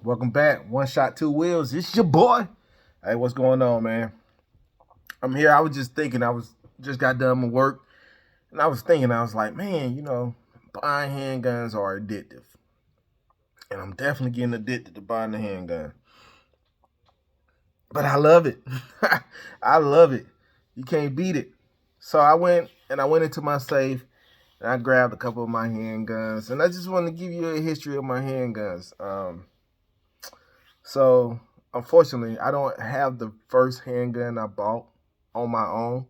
Welcome back. One shot, two wheels. It's your boy. Hey, what's going on, man? I'm here. I was just thinking. I was just got done with work, and I was thinking. I was like, man, buying handguns are addictive, and I'm definitely getting addicted to buying the handgun. But I love it. I love it. You can't beat it. So I went into my safe and I grabbed a couple of my handguns, and I just want to give you a history of my handguns. So unfortunately, I don't have the first handgun I bought on my own.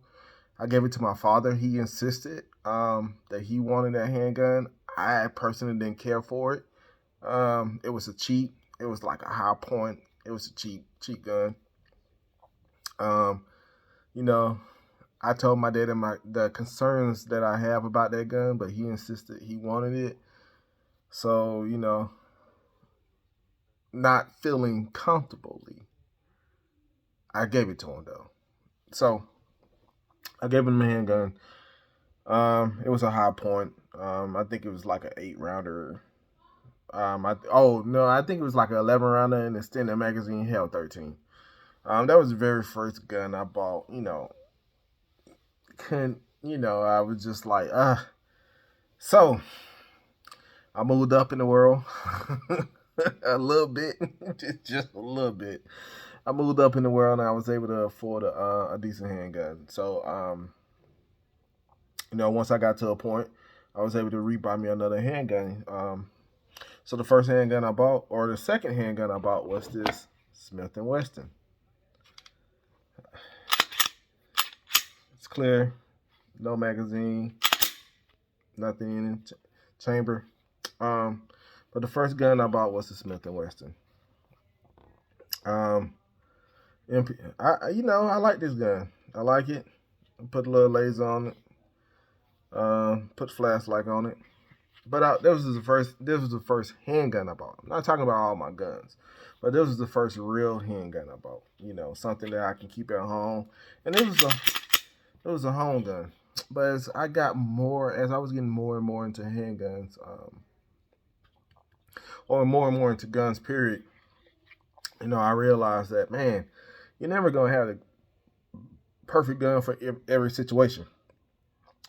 I gave it to my father. He insisted that he wanted that handgun. I personally didn't care for it. It was a cheap. It was like a high point. It was a cheap gun. Um, you know, I told my dad the concerns that I have about that gun, but he insisted he wanted it. So not feeling comfortably, I gave it to him though. So I gave him a handgun. It was a high point. I think it was like an 8 rounder. Oh no, I think it was like an 11 rounder, and the extended magazine held 13. That was the very first gun I bought. Couldn't I was just like So I moved up in the world a little bit, just a little bit. I moved up in the world, and I was able to afford a decent handgun. So once I got to a point, I was able to rebuy me another handgun. So the first handgun I bought, or the second handgun I bought, was this Smith and Wesson. It's clear, no magazine, nothing in it, chamber. Um, but the first gun I bought was the Smith and Wesson. Um, I like this gun. I like it. Put a little laser on it. Put flashlight on it. But this was the first. This was the first handgun I bought. I'm not talking about all my guns, but this was the first real handgun I bought. Something that I can keep at home, and it was a home gun. But as I was getting more and more into handguns, or more and more into guns, period. I realized that, man, you're never gonna have the perfect gun for every situation.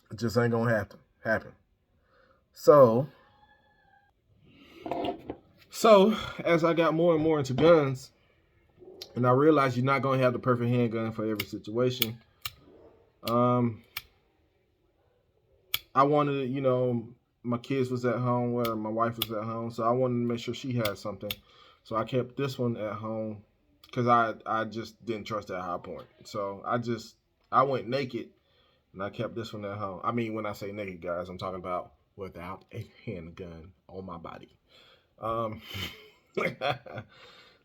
It just ain't gonna happen. So, so as I got more and more into guns, and I realized you're not gonna have the perfect handgun for every situation. Um, I wanted, my kids was at home, where my wife was at home, so I wanted to make sure she had something. So I kept this one at home because I just didn't trust that high point. So I went naked, and I kept this one at home. I mean, when I say naked, guys, I'm talking about without a handgun on my body. Um,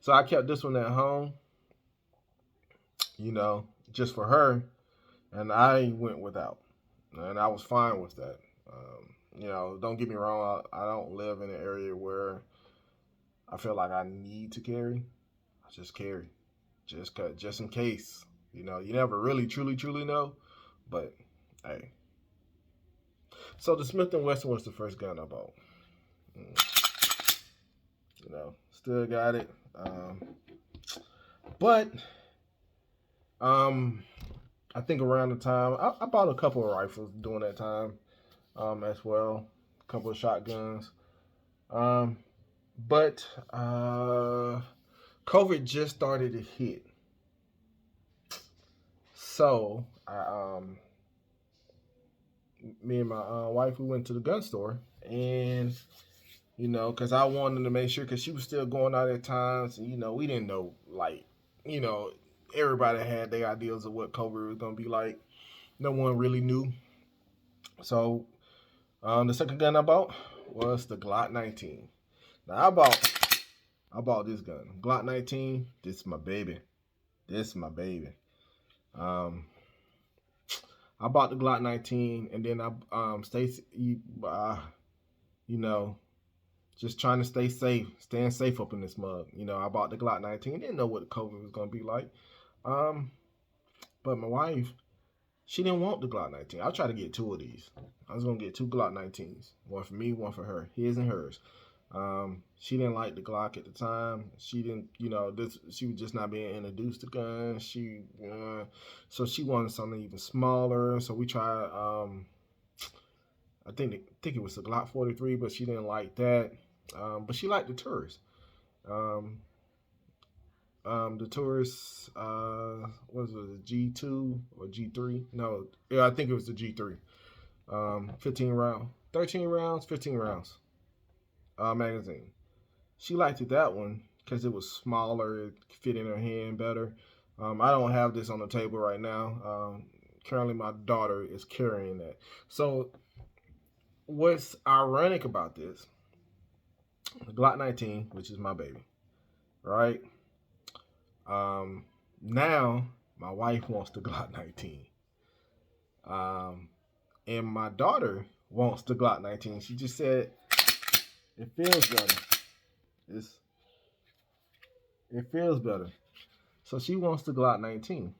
so I kept this one at home, just for her, and I went without, and I was fine with that. Don't get me wrong. I don't live in an area where I feel like I need to carry. I just carry, just in case. You never really truly know, but hey. So the Smith and Wesson was the first gun I bought. Still got it. But um, I think around the time I bought a couple of rifles during that time, as well, a couple of shotguns. Um, but COVID just started to hit, so me and my wife, we went to the gun store, and because I wanted to make sure, because she was still going out at times, and we didn't know, like, you know, everybody had their ideas of what COVID was gonna be like. No one really knew. So the second gun I bought was the Glock 19. Now I bought this gun, Glock 19. This is my baby. This is my baby. Um, I bought the Glock 19, and then I stayed, you know, just trying to stay safe, staying safe up in this mug. I bought the Glock 19. Didn't know what COVID was gonna be like. Um, but my wife, she didn't want the Glock 19. I tried to get two of these. I was gonna get two Glock 19s, one for me, one for her, his and hers. She didn't like the Glock at the time. She didn't, she was just not being introduced to guns. So she wanted something even smaller. So we tried. I think it was the Glock 43, but she didn't like that. But she liked the Tourist. Um, the Taurus, what was it, the G2 or G3? No, yeah, I think it was the G3. 15 round, 13 rounds, 15 rounds magazine. She liked it, that one, because it was smaller, it fit in her hand better. I don't have this on the table right now. Currently, my daughter is carrying that. So, what's ironic about this, the Glock 19, which is my baby, right? Um, Now my wife wants the Glock 19. And my daughter wants the Glock 19. She just said it feels better. It's, it feels better. So she wants the Glock 19.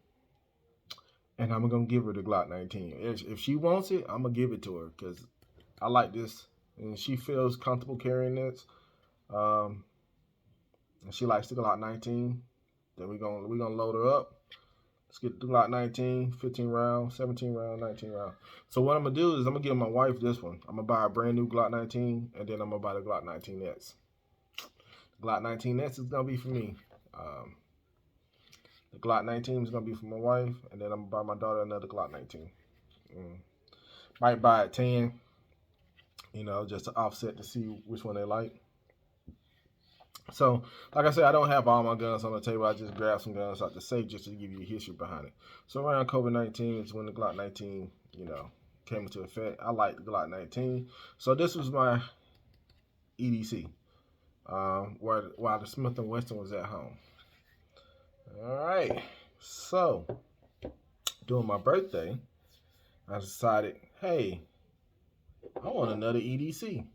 And I'm going to give her the Glock 19. If she wants it, I'm going to give it to her because I like this. And she feels comfortable carrying this. And she likes the Glock 19. Then we're gonna load her up. Let's get the Glock 19, 15 round, 17 round, 19 round. So what I'm going to do is I'm going to give my wife this one. I'm going to buy a brand new Glock 19, and then I'm going to buy the Glock 19X. The Glock 19X is going to be for me. The Glock 19 is going to be for my wife, and then I'm going to buy my daughter another Glock 19. Might buy it 10, just to offset to see which one they like. So, like I said, I don't have all my guns on the table. I just grabbed some guns out the safe just to give you a history behind it. So around COVID-19 is when the Glock 19, came into effect. I like the Glock 19. So this was my EDC, while the Smith & Wesson was at home. All right. So, during my birthday, I decided, hey, I want another EDC.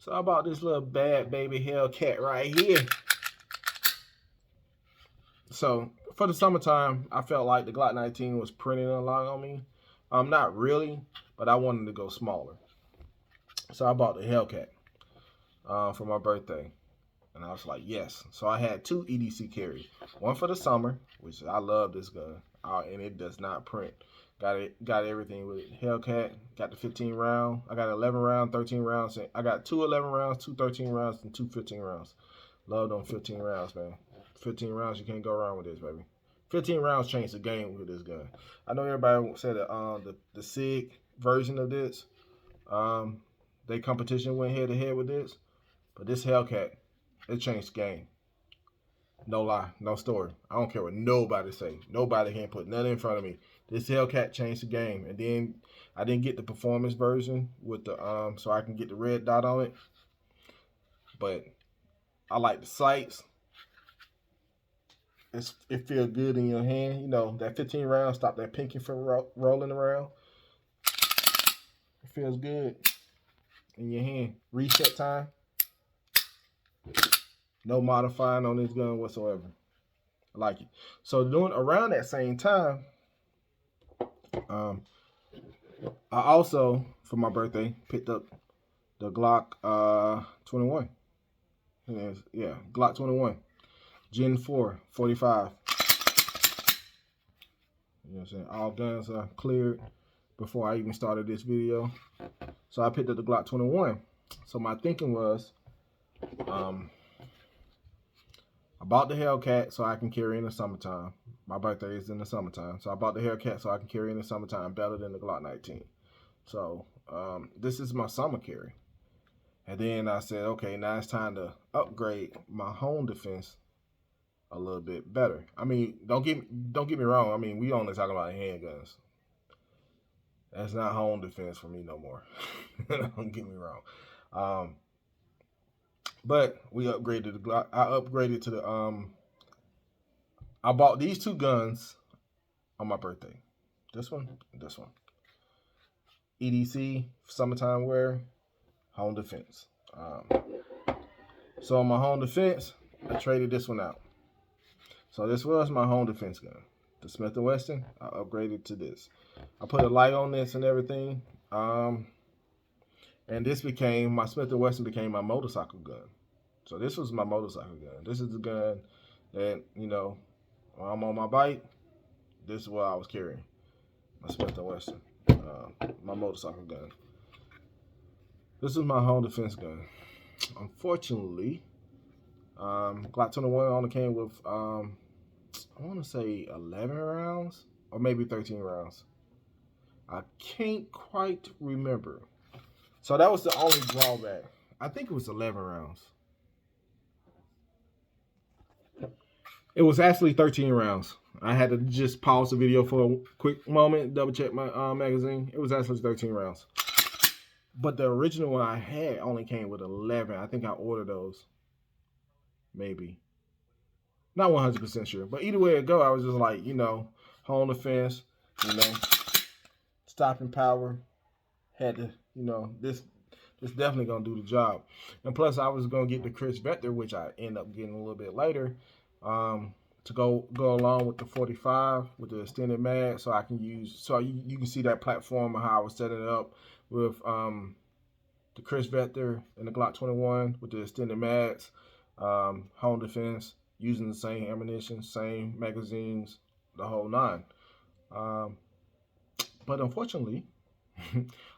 So I bought this little bad baby Hellcat right here. So for the summertime, I felt like the Glock 19 was printing a lot on me. Not really, but I wanted to go smaller. So I bought the Hellcat for my birthday. And I was like, yes. So I had two EDC carries. One for the summer, which I love this gun. And it does not print. Got everything with it. Hellcat, got the 15 round. I got 11 round, 13 rounds. I got two 11 rounds, two 13 rounds, and two 15 rounds. Love them 15 rounds, man. 15 rounds, you can't go wrong with this, baby. 15 rounds changed the game with this gun. I know everybody said that the SIG version of this, they competition went head to head with this, but this Hellcat, it changed the game. No lie, no story. I don't care what nobody say. Nobody can put nothing in front of me. This Hellcat changed the game. And then I didn't get the performance version with the so I can get the red dot on it. But I like the sights. It feels good in your hand. That 15 round, stop that pinky from rolling around. It feels good in your hand. Reset time. No modifying on this gun whatsoever. I like it. So around that same time, I also, for my birthday, picked up the Glock 21. Yeah, Glock 21. Gen 4, 45. You know what I'm saying? All guns are cleared before I even started this video. So I picked up the Glock 21. So my thinking was, I bought the Hellcat so I can carry in the summertime. My birthday is in the summertime. So I bought the Hellcat so I can carry in the summertime better than the Glock 19. So this is my summer carry. And then I said, okay, now it's time to upgrade my home defense a little bit better. I mean, don't get me wrong. I mean, we only talking about handguns. That's not home defense for me no more. Don't get me wrong. But we upgraded the Glock. I upgraded to the I bought these two guns on my birthday. This one, and this one. EDC, summertime wear, home defense. So on my home defense, I traded this one out. So this was my home defense gun. The Smith & Wesson, I upgraded to this. I put a light on this and everything. And And this became my Smith & Wesson became my motorcycle gun. So this was my motorcycle gun. This is the gun that, you know, when I'm on my bike, this is what I was carrying. My Smith & Wesson, my motorcycle gun. This is my home defense gun. Unfortunately, Glock 21 only came with, I want to say 11 rounds or maybe 13 rounds. I can't quite remember. So that was the only drawback. I think it was 11 rounds. It was actually 13 rounds. I had to just pause the video for a quick moment, double check my magazine. It was actually 13 rounds. But the original one I had only came with 11. I think I ordered those. Maybe. Not 100% sure. But either way it go, I was just like, you know, home defense, you know, stopping power. Had to, you know, this definitely going to do the job. And plus, I was going to get the Chris Vector, which I end up getting a little bit later, to go along with the 45 with the extended mag, so I can use, so you can see that platform and how I was setting it up with the Chris Vector and the Glock 21 with the extended mags, home defense, using the same ammunition, same magazines, the whole nine. But unfortunately,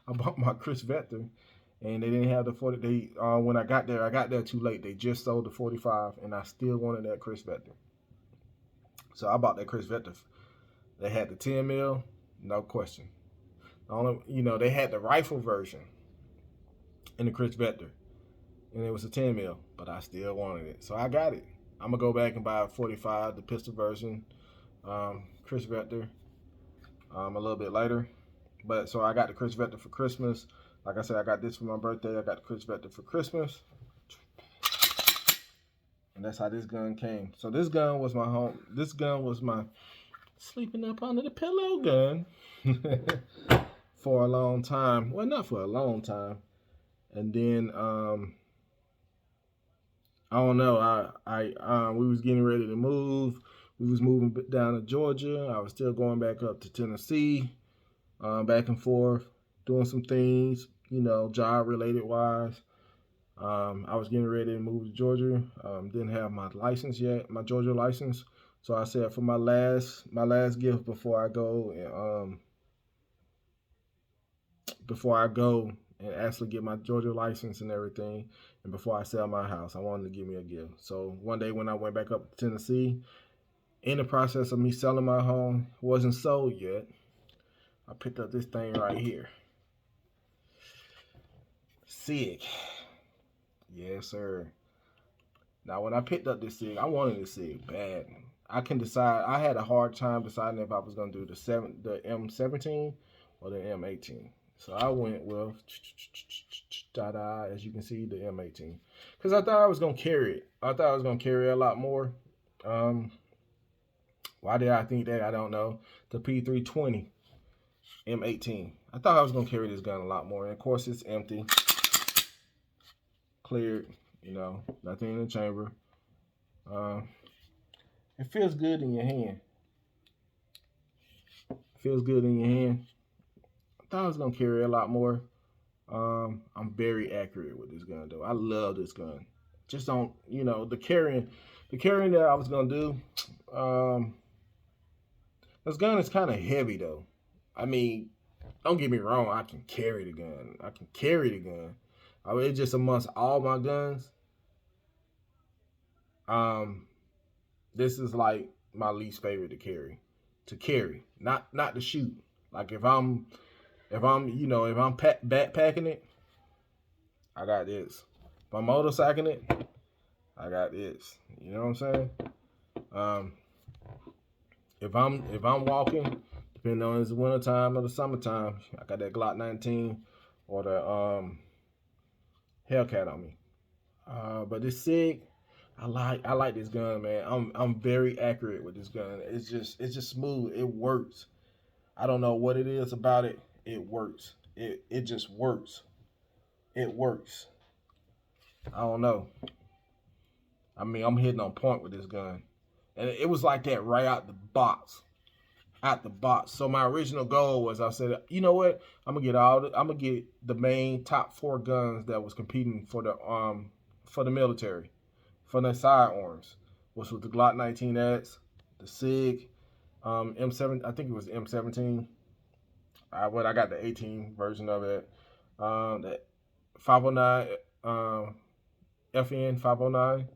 I bought my Chris Vector, and they didn't have the 40. They when I got there too late. They just sold the 45, and I still wanted that Chris Vector. So I bought that Chris Vector. They had the 10 mil, no question. Only, you know, they had the rifle version in the Chris Vector, and it was a 10 mil, but I still wanted it, so I got it. I'm gonna go back and buy a 45, the pistol version, Chris Vector, a little bit later. But so I got the Chris Vector for Christmas. Like I said, I got this for my birthday. I got the Chris Vector for Christmas. And that's how this gun came. So this gun was my home. This gun was my sleeping up under the pillow gun for a long time. Well, not for a long time. And then I don't know. We was getting ready to move. We was moving down to Georgia. I was still going back up to Tennessee, back and forth, doing some things, you know, job related wise. I was getting ready to move to Georgia. Didn't have my license yet, my Georgia license. So I said for my last gift before I go and actually get my Georgia license and everything, and before I sell my house, I wanted to give me a gift. So one day when I went back up to Tennessee, in the process of me selling my home, wasn't sold yet, I picked up this thing right here. SIG. Yes, sir. Now, when I picked up this SIG, I wanted this SIG bad. I had a hard time deciding if I was going to do the M17 or the M18. So I went with, as you can see, the M18. Because I thought I was going to carry it. I thought I was going to carry it a lot more. Why did I think that? I don't know. The P320 M18. I thought I was going to carry this gun a lot more. And of course, it's empty. Cleared, you know, nothing in the chamber. It feels good in your hand. It feels good in your hand. I thought I was gonna carry a lot more. I'm very accurate with this gun though. I love this gun. Just don't, you know, the carrying that I was gonna do. This gun is kind of heavy though. I mean, don't get me wrong. I can carry the gun. I mean, it's just amongst all my guns. This is like my least favorite to carry. Not to shoot. Like if I'm backpacking it, I got this. If I'm motorcycling it, I got this. You know what I'm saying? If I'm walking, depending on it's the winter time or the summertime, I got that Glock 19 or the Hellcat on me. But this SIG, I like this gun, man. I'm very accurate with this gun. It's just smooth. It works. I don't know what it is about it. It works. It just works. It works. I don't know. I mean, I'm hitting on point with this gun. And it was like that right out the box. out the box. So my original goal was, I said, you know what, I'm gonna get the main top 4 guns that was competing for the military, for the sidearms, which was the Glock 19X, the SIG, M7, I think it was M17. I got the 18 version of it. The 509, FN 509,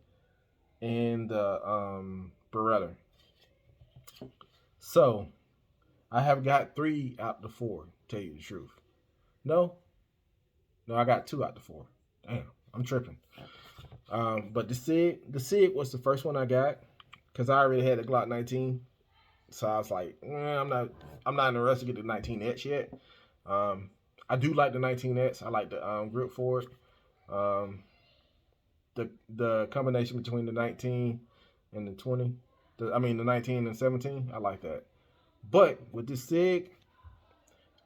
and the Beretta. So I have got 3 out the 4. Tell you the truth. No, I got 2 out the 4. Damn, I'm tripping. But the SIG was the first one I got because I already had the Glock 19. So I was like, I'm not interested to get the 19X yet. I do like the 19X. I like the grip for it. The combination between the 19 and the 20, the 19 and 17, I like that. But with this SIG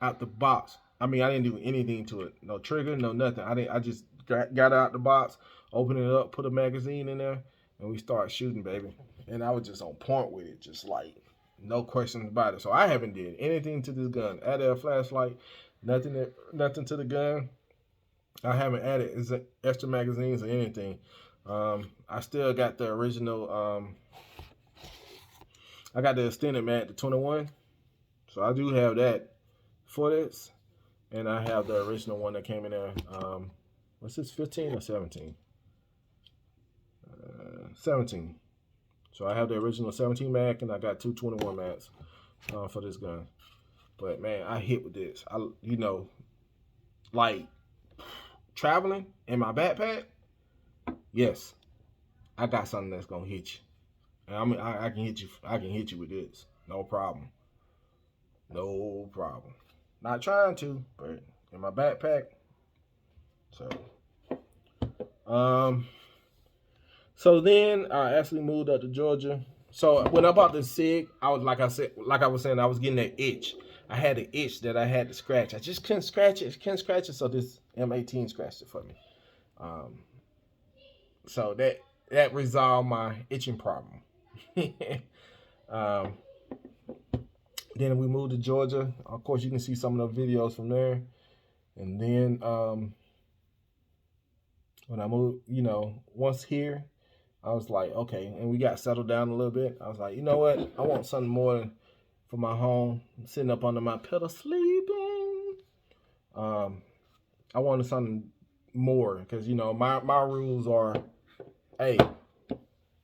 out the box, I didn't do anything to it. No trigger, no nothing. I just got it out the box, opened it up, put a magazine in there, and we started shooting, baby. And I was just on point with it, just like no questions about it. So I haven't did anything to this gun. Added a flashlight, nothing to the gun. I haven't added extra magazines or anything. I still got the original. I got the extended mag, the 21. So I do have that for this, and I have the original one that came in there. What's this, 15 or 17? 17. So I have the original 17 mag, and I got 2 21 mags for this gun. But man, I hit with this. Like traveling in my backpack. Yes, I got something that's gonna hit you. And I can hit you. I can hit you with this. No problem. No problem. Not trying to, but in my backpack. So then I actually moved up to Georgia. So when I bought the SIG, I was saying, I was getting that itch. I had an itch that I had to scratch. I just couldn't scratch it. So this M18 scratched it for me. So that resolved my itching problem. Then we moved to Georgia. Of course, you can see some of the videos from there. And then when I moved, once here, I was like, okay, and we got settled down a little bit. I was like, you know what? I want something more for my home. I'm sitting up under my pillow sleeping. I wanted something more because, my rules are, hey,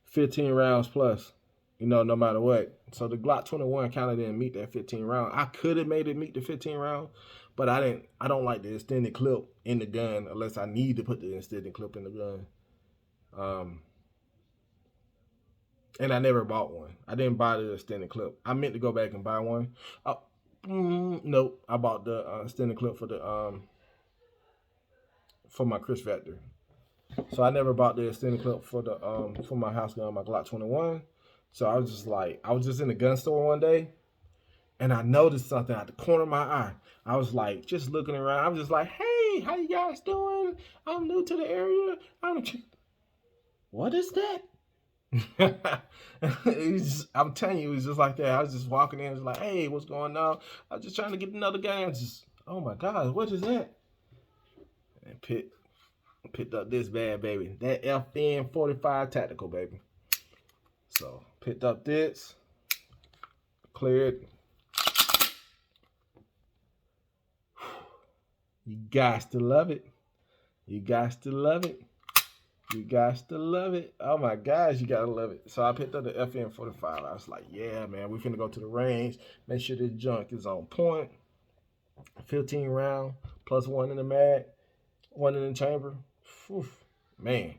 15 rounds plus, no matter what. So the Glock 21 kind of didn't meet that 15 round. I could have made it meet the 15 round, but I don't like the extended clip in the gun unless I need to put the extended clip in the gun. And I never bought one. I didn't buy the extended clip. I meant to go back and buy one. Nope. I bought the extended clip for my Chris Vector. So I never bought the extended clip for my house gun, my Glock 21. So I was just in the gun store one day, and I noticed something out the corner of my eye. I was like, just looking around. I was just like, hey, how you guys doing? I'm new to the area. What is that? I'm telling you, it was just like that. I was just walking in, was like, hey, what's going on? I was just trying to get another gun. Oh my God, what is that? And picked up this bad baby, that FN 45 tactical, baby. So picked up this, cleared. You guys to love it. You guys to love it. You guys to love it. Oh my gosh, you gotta love it. So I picked up the FN 45. I was like, yeah, man, we finna go to the range. Make sure this junk is on point. 15 round plus 1 in the mag, 1 in the chamber. Whew, man,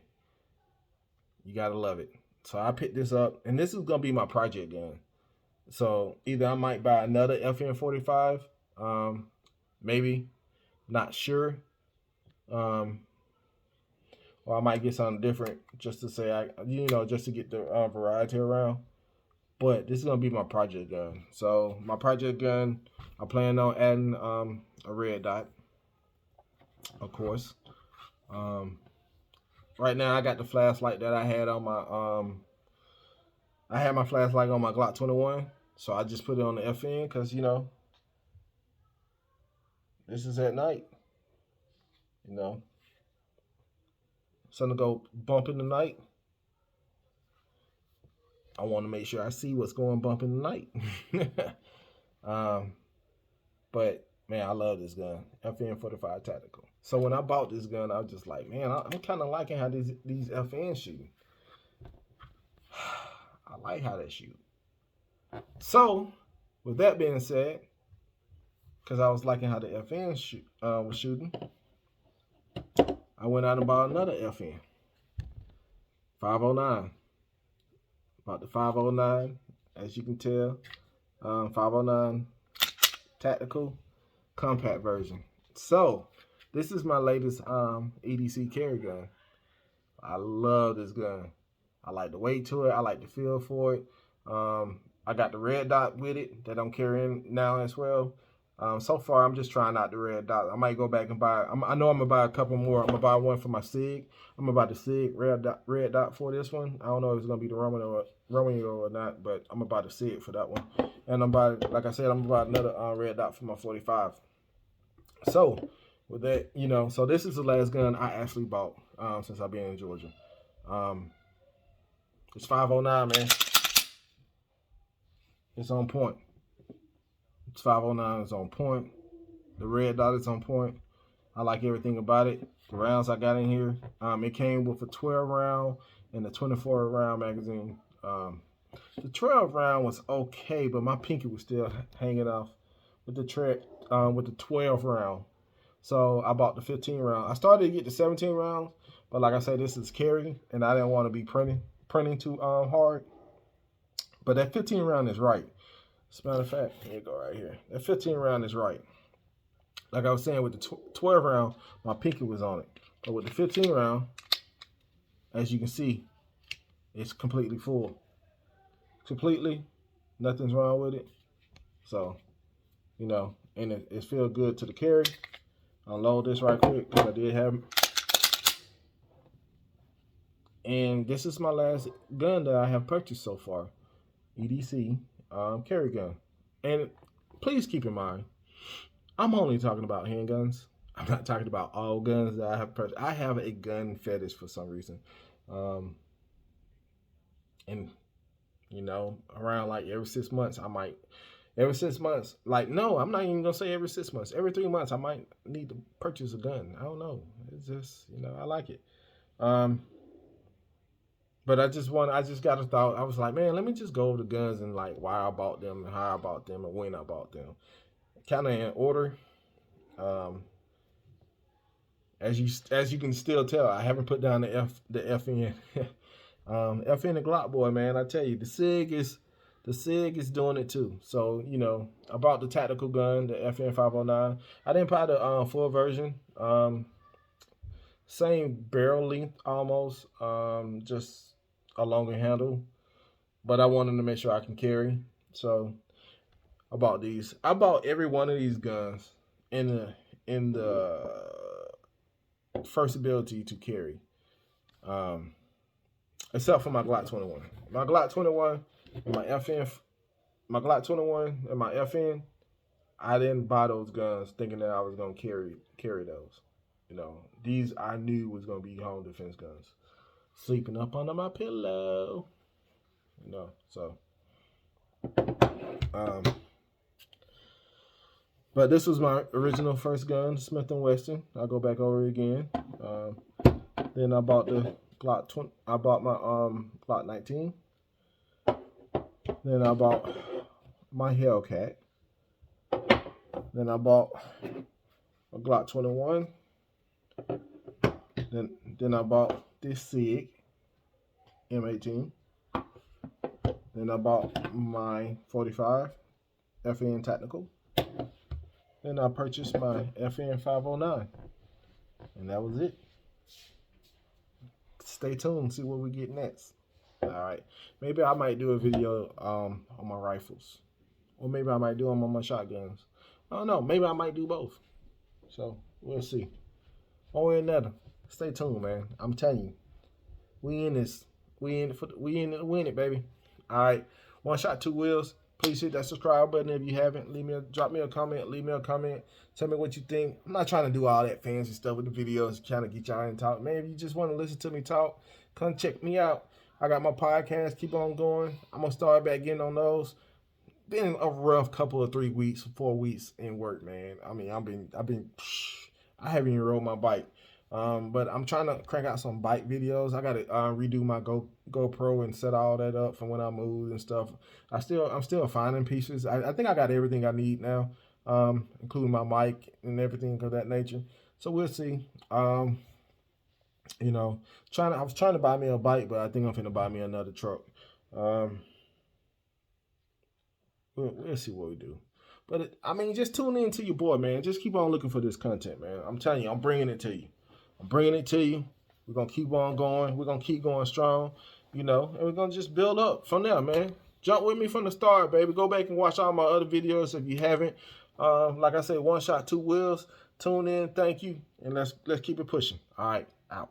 you gotta love it. So I picked this up, and this is gonna be my project gun. So either I might buy another FN 45, maybe, not sure. Or I might get something different just to say, just to get the variety around. But this is going to be my project gun. So my project gun, I plan on adding a red dot, of course. Right now I got the flashlight that I had on my, I had my flashlight on my Glock 21. So I just put it on the FN because, you know, this is at night. You know, something to go bump in the night. I want to make sure I see what's going bump in the night. um, but man, I love this gun, FN 45 Tactical. So when I bought this gun, I was just like, man, I'm kind of liking how these FN shoot. I like how they shoot. So with that being said, because I was liking how the FN was shooting, I went out and bought another FN 509. Bought the 509, as you can tell, 509 Tactical compact version. So this is my latest EDC carry gun. I love this gun. I like the weight to it. I like the feel for it. I got the red dot with it that I'm carrying now as well. So far, I'm just trying out the red dot. I might go back and buy. I know I'm gonna buy a couple more. I'm gonna buy one for my SIG. I'm gonna buy the SIG red dot for this one. I don't know if it's gonna be the Romeo or not, but I'm gonna buy the SIG for that one. And like I said, I'm gonna buy another red dot for my 45. So with that, you know, so this is the last gun I actually bought since I've been in Georgia. It's 509, man. It's on point. It's 509. It's on point. The red dot is on point. I like everything about it. The rounds I got in here, it came with a 12 round and a 24 round magazine. The 12 round was okay, but my pinky was still hanging off with the 12 round. So I bought the 15 round. I started to get the 17 rounds, but like I said, this is carry, and I didn't want to be printing too hard. But that 15 round is right. As a matter of fact, here you go right here. That 15 round is right. Like I was saying, with the 12 round, my pinky was on it. But with the 15 round, as you can see, it's completely full. Completely, nothing's wrong with it. So, you know, and it feels good to the carry. Unload this right quick because I did have it. And this is my last gun that I have purchased so far. EDC carry gun. And please keep in mind, I'm only talking about handguns. I'm not talking about all guns that I have purchased. I have a gun fetish for some reason. And, you know, around like every 6 months, like, no, I'm not even going to say every 6 months. Every 3 months, I might need to purchase a gun. I don't know. It's just, you know, I like it. But I just got a thought. I was like, man, let me just go over the guns and like why I bought them and how I bought them and when I bought them. Kind of in order. As you can still tell, I haven't put down the FN. FN the Glock boy, man. I tell you, the SIG is doing it too. So, you know, I bought the tactical gun, the FN 509. I didn't buy the full version. Same barrel length almost, just a longer handle. But I wanted to make sure I can carry. So I bought these. I bought every one of these guns in the first ability to carry. Except for my Glock 21. My Glock 21 and my Glock 21 and my FN, I didn't buy those guns thinking that I was gonna carry those. You know, these I knew was gonna be home defense guns. Sleeping up under my pillow. You know, so but this was my original first gun, Smith & Wesson. I'll go back over it again. Then I bought the Glock 20. I bought my Glock 19. Then I bought my Hellcat. Then I bought a Glock 21. Then I bought this SIG M18. Then I bought my 45 FN Tactical. Then I purchased my FN 509. And that was it. Stay tuned, see what we get next. Alright. Maybe I might do a video on my rifles. Or maybe I might do them on my shotguns. I don't know. Maybe I might do both. So, we'll see. One way or another. Stay tuned, man. I'm telling you. We in this. We in it, baby. Alright. One shot, two wheels. Please hit that subscribe button if you haven't. Drop me a comment. Leave me a comment. Tell me what you think. I'm not trying to do all that fancy stuff with the videos, trying to get y'all in talk. Man, if you just want to listen to me talk, come check me out. I got my podcast. Keep on going. I'm gonna start back getting on those. Been a rough couple of 3 weeks, 4 weeks in work, man. I mean, I haven't even rode my bike. But I'm trying to crank out some bike videos. I gotta redo my GoPro and set all that up from when I moved and stuff. I'm still finding pieces. I think I got everything I need now, including my mic and everything of that nature. So we'll see. You know, I was trying to buy me a bike, but I think I'm finna buy me another truck. We'll see what we do. But I mean, just tune in to your boy, man. Just keep on looking for this content, man. I'm telling you, I'm bringing it to you. I'm bringing it to you. We're going to keep on going. We're going to keep going strong, you know, and we're going to just build up from there, man. Jump with me from the start, baby. Go back and watch all my other videos if you haven't. Like I said, one shot, two wheels. Tune in. Thank you. And let's keep it pushing. All right. Out.